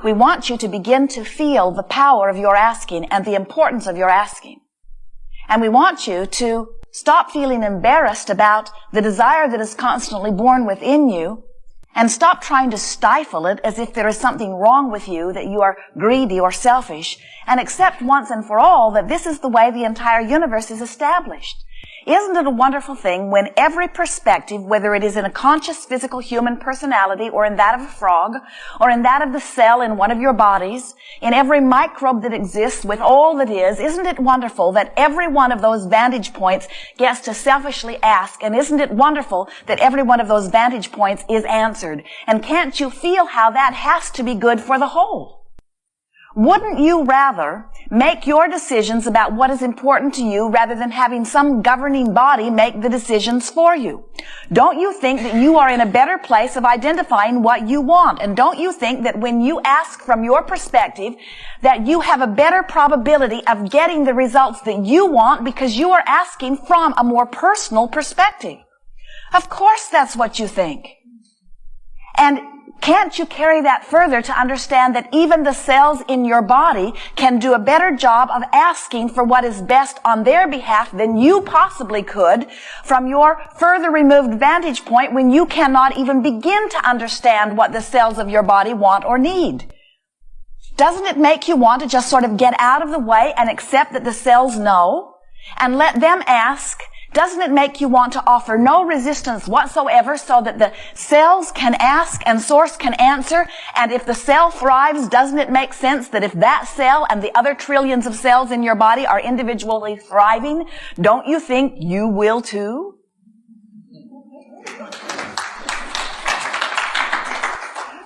We want you to begin to feel the power of your asking and the importance of your asking. And we want you to stop feeling embarrassed about the desire that is constantly born within you, and stop trying to stifle it as if there is something wrong with you, that you are greedy or selfish, and accept once and for all that this is the way the entire universe is established. Isn't it a wonderful thing when every perspective, whether it is in a conscious physical human personality or in that of a frog or in that of the cell in one of your bodies, in every microbe that exists with all that is, isn't it wonderful that every one of those vantage points gets to selfishly ask, and isn't it wonderful that every one of those vantage points is answered? And can't you feel how that has to be good for the whole? Wouldn't you rather make your decisions about what is important to you rather than having some governing body make the decisions for you? Don't you think that you are in a better place of identifying what you want? And don't you think that when you ask from your perspective that you have a better probability of getting the results that you want because you are asking from a more personal perspective? Of course that's what you think. And can't you carry that further to understand that even the cells in your body can do a better job of asking for what is best on their behalf than you possibly could from your further removed vantage point when you cannot even begin to understand what the cells of your body want or need? Doesn't it make you want to just sort of get out of the way and accept that the cells know and let them ask? Doesn't it make you want to offer no resistance whatsoever so that the cells can ask and source can answer? And if the cell thrives, doesn't it make sense that if that cell and the other trillions of cells in your body are individually thriving, don't you think you will too?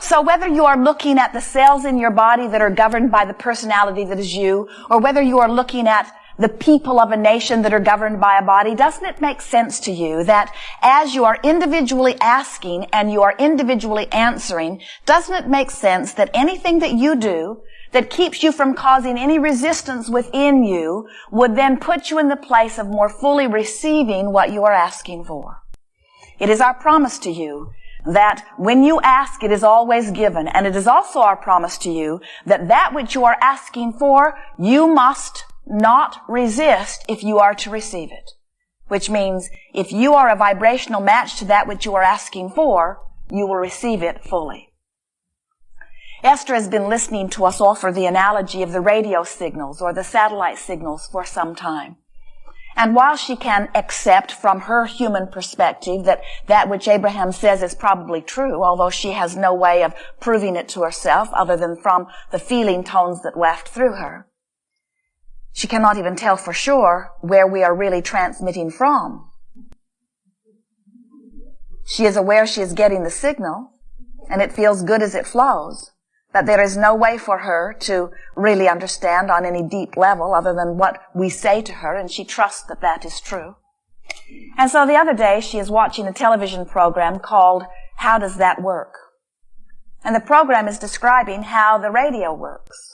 So whether you are looking at the cells in your body that are governed by the personality that is you, or whether you are looking at the people of a nation that are governed by a body, doesn't it make sense to you that as you are individually asking and you are individually answering, doesn't it make sense that anything that you do that keeps you from causing any resistance within you would then put you in the place of more fully receiving what you are asking for? It is our promise to you that when you ask, it is always given. And it is also our promise to you that that which you are asking for, you must not resist if you are to receive it. Which means if you are a vibrational match to that which you are asking for, you will receive it fully. Esther has been listening to us offer the analogy of the radio signals or the satellite signals for some time. And while she can accept from her human perspective that that which Abraham says is probably true, although she has no way of proving it to herself other than from the feeling tones that waft through her, she cannot even tell for sure where we are really transmitting from. She is aware she is getting the signal, and it feels good as it flows, but there is no way for her to really understand on any deep level other than what we say to her, and she trusts that that is true. And so the other day she is watching a television program called How Does That Work? And the program is describing how the radio works.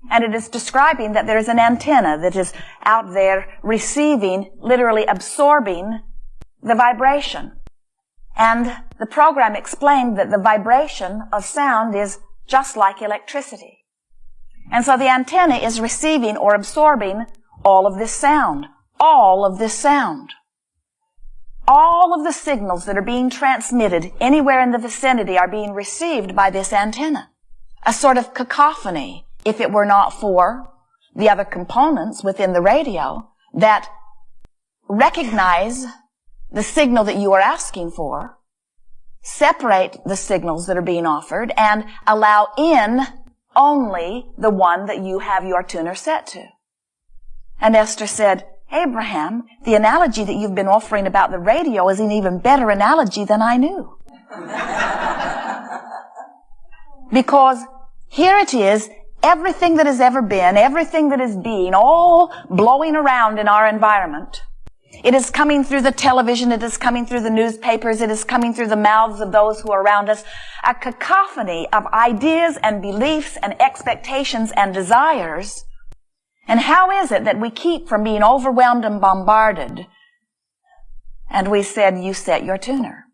And it is describing that there is an antenna that is out there receiving, literally absorbing the vibration. And the program explained that the vibration of sound is just like electricity. And so the antenna is receiving or absorbing all of this sound. All of this sound. All of the signals that are being transmitted anywhere in the vicinity are being received by this antenna. A sort of cacophony, if it were not for the other components within the radio that recognize the signal that you are asking for, separate the signals that are being offered, and allow in only the one that you have your tuner set to. And Esther said, Abraham, the analogy that you've been offering about the radio is an even better analogy than I knew. Because here it is, everything that has ever been, everything that is being, all blowing around in our environment. It is coming through the television, it is coming through the newspapers, it is coming through the mouths of those who are around us. A cacophony of ideas and beliefs and expectations and desires. And how is it that we keep from being overwhelmed and bombarded? And we said, you set your tuner.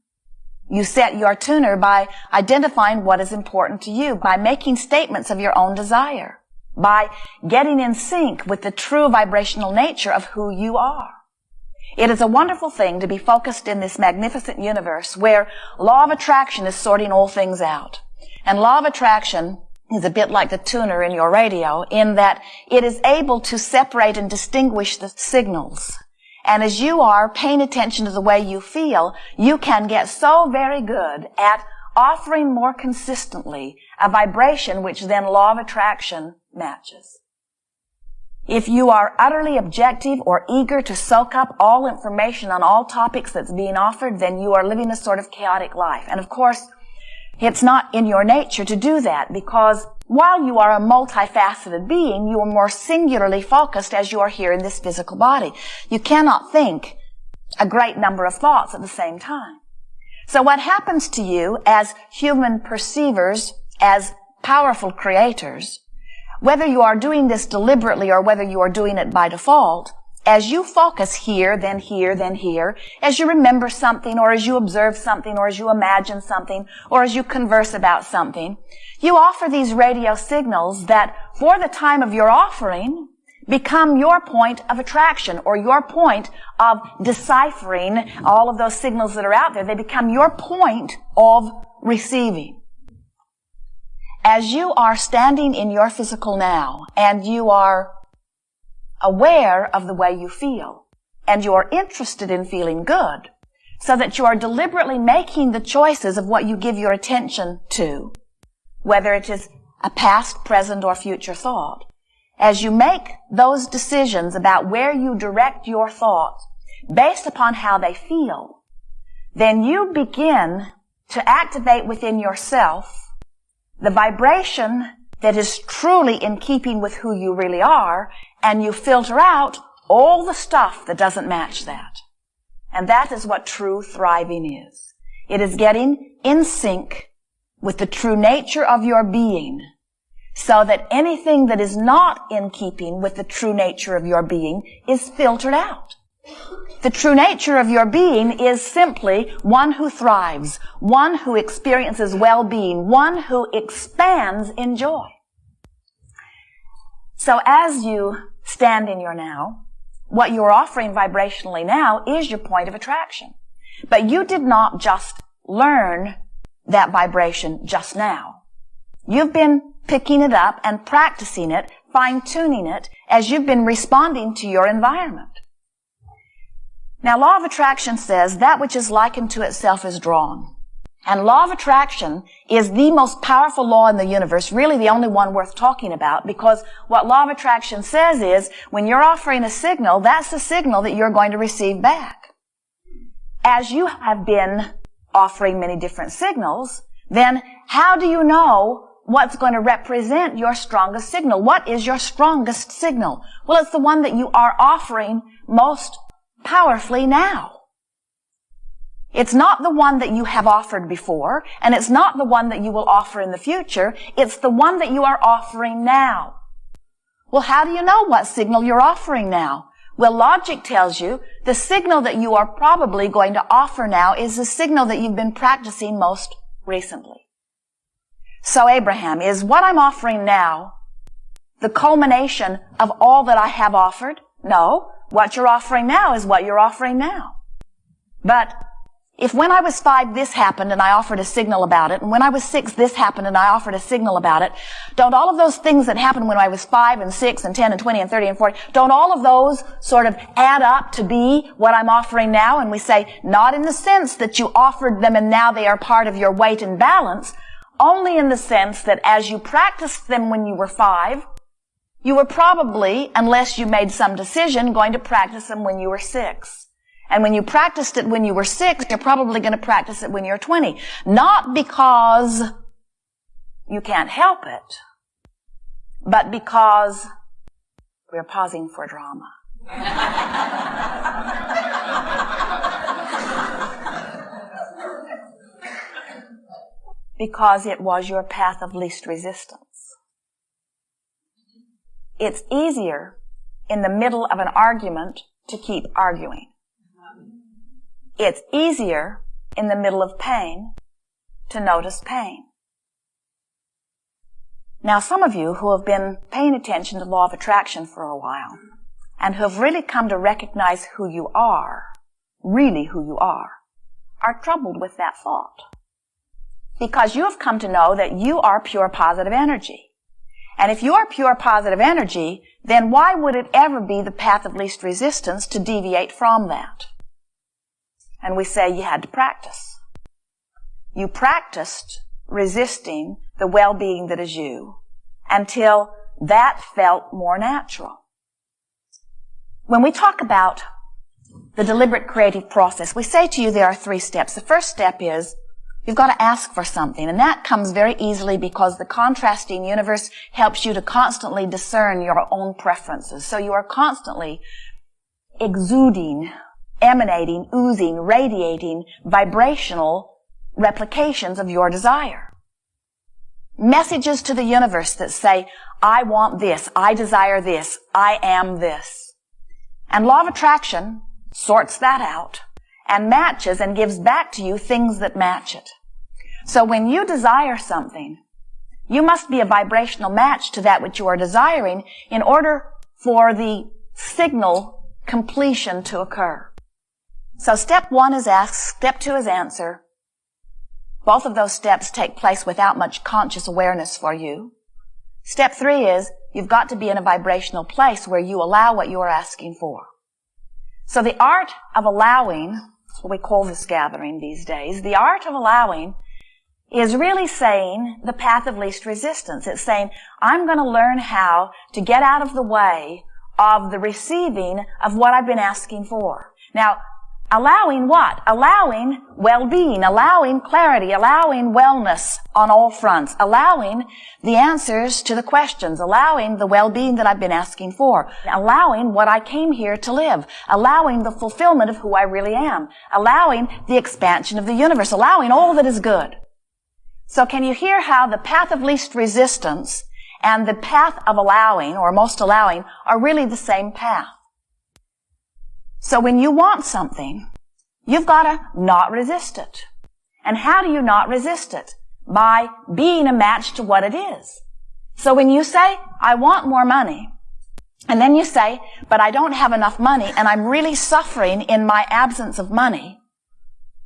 You set your tuner by identifying what is important to you, by making statements of your own desire, by getting in sync with the true vibrational nature of who you are. It is a wonderful thing to be focused in this magnificent universe where law of attraction is sorting all things out. And law of attraction is a bit like the tuner in your radio in that it is able to separate and distinguish the signals. And as you are paying attention to the way you feel, you can get so very good at offering more consistently a vibration which then law of attraction matches. If you are utterly objective or eager to soak up all information on all topics that's being offered, then you are living a sort of chaotic life. And of course, it's not in your nature to do that because while you are a multifaceted being, you are more singularly focused as you are here in this physical body. You cannot think a great number of thoughts at the same time. So what happens to you as human perceivers, as powerful creators, whether you are doing this deliberately or whether you are doing it by default, as you focus here, then here, then here, as you remember something, or as you observe something, or as you imagine something, or as you converse about something, you offer these radio signals that, for the time of your offering, become your point of attraction, or your point of deciphering all of those signals that are out there. They become your point of receiving. As you are standing in your physical now, and you are aware of the way you feel, and you are interested in feeling good, so that you are deliberately making the choices of what you give your attention to, whether it is a past, present, or future thought. As you make those decisions about where you direct your thoughts based upon how they feel, then you begin to activate within yourself the vibration that is truly in keeping with who you really are, and you filter out all the stuff that doesn't match that. And that is what true thriving is. It is getting in sync with the true nature of your being, so that anything that is not in keeping with the true nature of your being is filtered out. The true nature of your being is simply one who thrives, one who experiences well-being, one who expands in joy. So as you stand in your now, what you're offering vibrationally now is your point of attraction. But you did not just learn that vibration just now. You've been picking it up and practicing it, fine-tuning it, as you've been responding to your environment. Now, law of attraction says that which is likened to itself is drawn. And law of attraction is the most powerful law in the universe, really the only one worth talking about, because what law of attraction says is when you're offering a signal, that's the signal that you're going to receive back. As you have been offering many different signals, then how do you know what's going to represent your strongest signal? What is your strongest signal? Well, it's the one that you are offering most powerfully now. It's not the one that you have offered before, and it's not the one that you will offer in the future. It's the one that you are offering now. Well, how do you know what signal you're offering now? Well, logic tells you the signal that you are probably going to offer now is the signal that you've been practicing most recently. So, Abraham, is what I'm offering now the culmination of all that I have offered? No. What you're offering now is what you're offering now. But if when I was 5 this happened and I offered a signal about it, and when I was 6 this happened and I offered a signal about it, don't all of those things that happened when I was 5 and 6 and 10 and 20 and 30 and 40, don't all of those sort of add up to be what I'm offering now? And we say, not in the sense that you offered them and now they are part of your weight and balance, only in the sense that as you practiced them when you were 5, you were probably, unless you made some decision, going to practice them when you were 6. And when you practiced it when you were 6, you're probably going to practice it when you're 20. Not because you can't help it, but because we're pausing for drama. Because it was your path of least resistance. It's easier in the middle of an argument to keep arguing. It's easier in the middle of pain to notice pain. Now, some of you who have been paying attention to law of attraction for a while and who have really come to recognize who you are, really who you are troubled with that thought. Because you have come to know that you are pure positive energy. And if you are pure positive energy, then why would it ever be the path of least resistance to deviate from that? And we say you had to practice. You practiced resisting the well-being that is you until that felt more natural. When we talk about the deliberate creative process, we say to you there are 3 steps. The first step is you've got to ask for something, and that comes very easily because the contrasting universe helps you to constantly discern your own preferences. So you are constantly exuding, emanating, oozing, radiating vibrational replications of your desire. Messages to the universe that say, I want this, I desire this, I am this. And law of attraction sorts that out and matches and gives back to you things that match it. So when you desire something, you must be a vibrational match to that which you are desiring in order for the signal completion to occur. So step 1 is ask, step 2 is answer. Both of those steps take place without much conscious awareness for you. Step 3 is you've got to be in a vibrational place where you allow what you are asking for. So the art of allowing, that's what we call this gathering these days, the art of allowing is really saying the path of least resistance. It's saying, I'm going to learn how to get out of the way of the receiving of what I've been asking for. Now, allowing what? Allowing well-being, allowing clarity, allowing wellness on all fronts, allowing the answers to the questions, allowing the well-being that I've been asking for, allowing what I came here to live, allowing the fulfillment of who I really am, allowing the expansion of the universe, allowing all that is good. So can you hear how the path of least resistance and the path of allowing, or most allowing, are really the same path? So when you want something, you've got to not resist it. And how do you not resist it? By being a match to what it is. So when you say, I want more money, and then you say, but I don't have enough money, and I'm really suffering in my absence of money,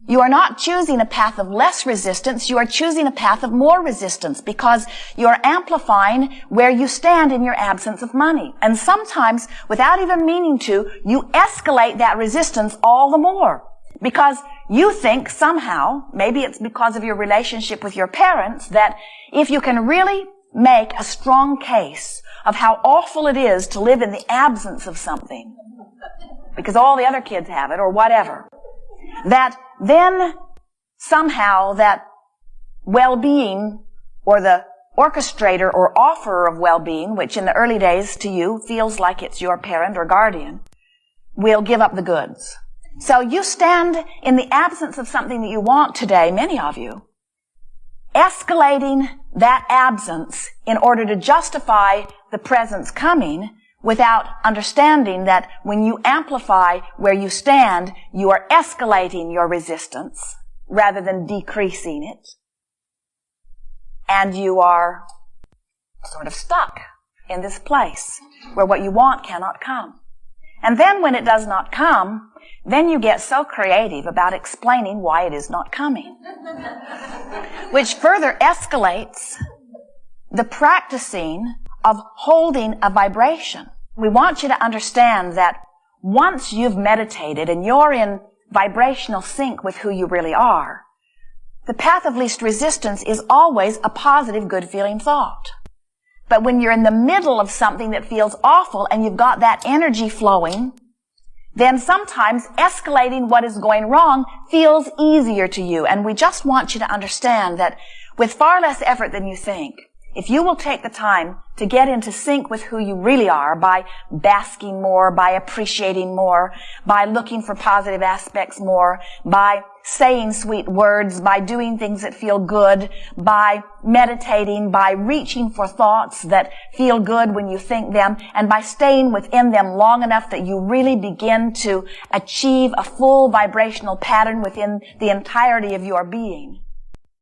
you are not choosing a path of less resistance, you are choosing a path of more resistance because you are amplifying where you stand in your absence of money. And sometimes, without even meaning to, you escalate that resistance all the more. Because you think somehow, maybe it's because of your relationship with your parents, that if you can really make a strong case of how awful it is to live in the absence of something, because all the other kids have it or whatever, that then somehow that well-being or the orchestrator or offerer of well-being, which in the early days to you feels like it's your parent or guardian, will give up the goods. So you stand in the absence of something that you want today, many of you, escalating that absence in order to justify the presence coming, without understanding that when you amplify where you stand, you are escalating your resistance rather than decreasing it. And you are sort of stuck in this place where what you want cannot come. And then when it does not come, then you get so creative about explaining why it is not coming, which further escalates the practicing of holding a vibration. We want you to understand that once you've meditated and you're in vibrational sync with who you really are, the path of least resistance is always a positive, good-feeling thought. But when you're in the middle of something that feels awful and you've got that energy flowing, then sometimes escalating what is going wrong feels easier to you. And we just want you to understand that with far less effort than you think, if you will take the time to get into sync with who you really are by basking more, by appreciating more, by looking for positive aspects more, by saying sweet words, by doing things that feel good, by meditating, by reaching for thoughts that feel good when you think them, and by staying within them long enough that you really begin to achieve a full vibrational pattern within the entirety of your being.